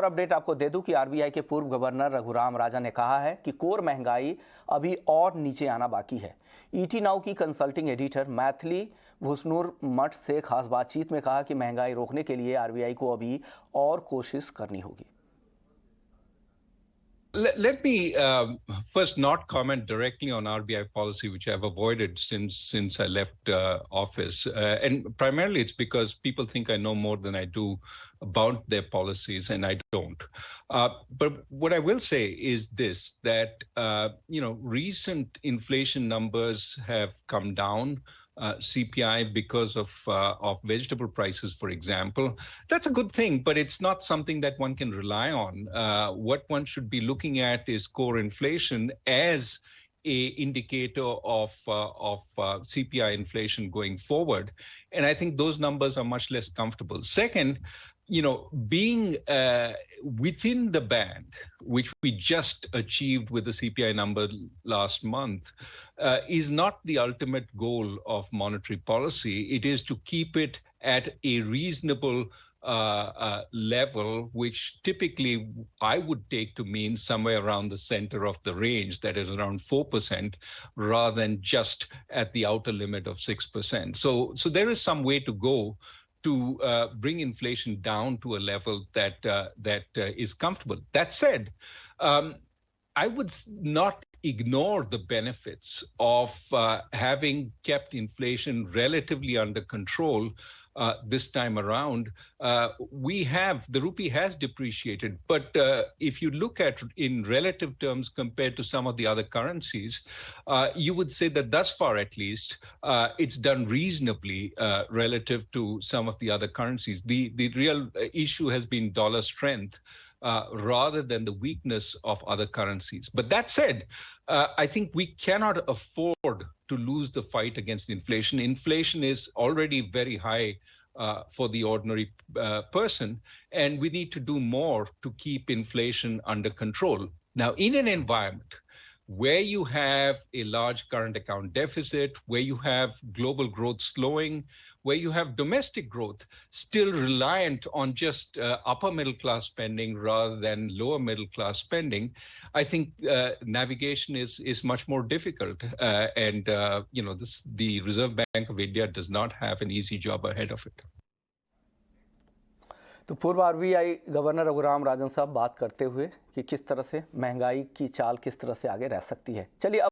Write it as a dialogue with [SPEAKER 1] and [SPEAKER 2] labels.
[SPEAKER 1] और अपडेट आपको दे दूं कि आरबीआई के पूर्व गवर्नर रघुराम राजन ने कहा है कि कोर महंगाई अभी और नीचे आना बाकी है। ईटी नाउ की कंसल्टिंग एडिटर मैथिली भुसनूर मठ से खास बातचीत में कहा कि महंगाई रोकने के लिए आरबीआई को अभी और कोशिश करनी होगी।
[SPEAKER 2] Let me first not comment directly on RBI policy, which I've avoided since I left office. And primarily it's because people think I know more than I do about their policies, and I don't. But what I will say is this, that, recent inflation numbers have come down. CPI because of vegetable prices, for example. That's a good thing, but it's not something that one can rely on. What one should be looking at is core inflation as a indicator of CPI inflation going forward. And I think those numbers are much less comfortable. Second, being within the band, which we just achieved with the CPI number last month, is not the ultimate goal of monetary policy. It is to keep it at a reasonable level, which typically I would take to mean somewhere around the center of the range, that is around 4%, rather than just at the outer limit of 6%. So there is some way to go to bring inflation down to a level that is comfortable. That said, I would not ignore the benefits of having kept inflation relatively under control this time around. The rupee has depreciated, but if you look at in relative terms compared to some of the other currencies, you would say that thus far at least, it's done reasonably relative to some of the other currencies. The real issue has been dollar strength, rather than the weakness of other currencies. But that said, I think we cannot afford to lose the fight against inflation. Inflation is already very high for the ordinary person, and we need to do more to keep inflation under control. Now, in an environment where you have a large current account deficit, where you have global growth slowing, where you have domestic growth still reliant on just upper middle class spending rather than lower middle class spending, I think navigation is much more difficult. The Reserve Bank of India does not have an easy job ahead of it.
[SPEAKER 1] तो पूर्व RBI governor Raghuram Rajan साहब बात करते हुए कि किस तरह से महंगाई की चाल किस तरह से आगे रह सकती है। चलिए अब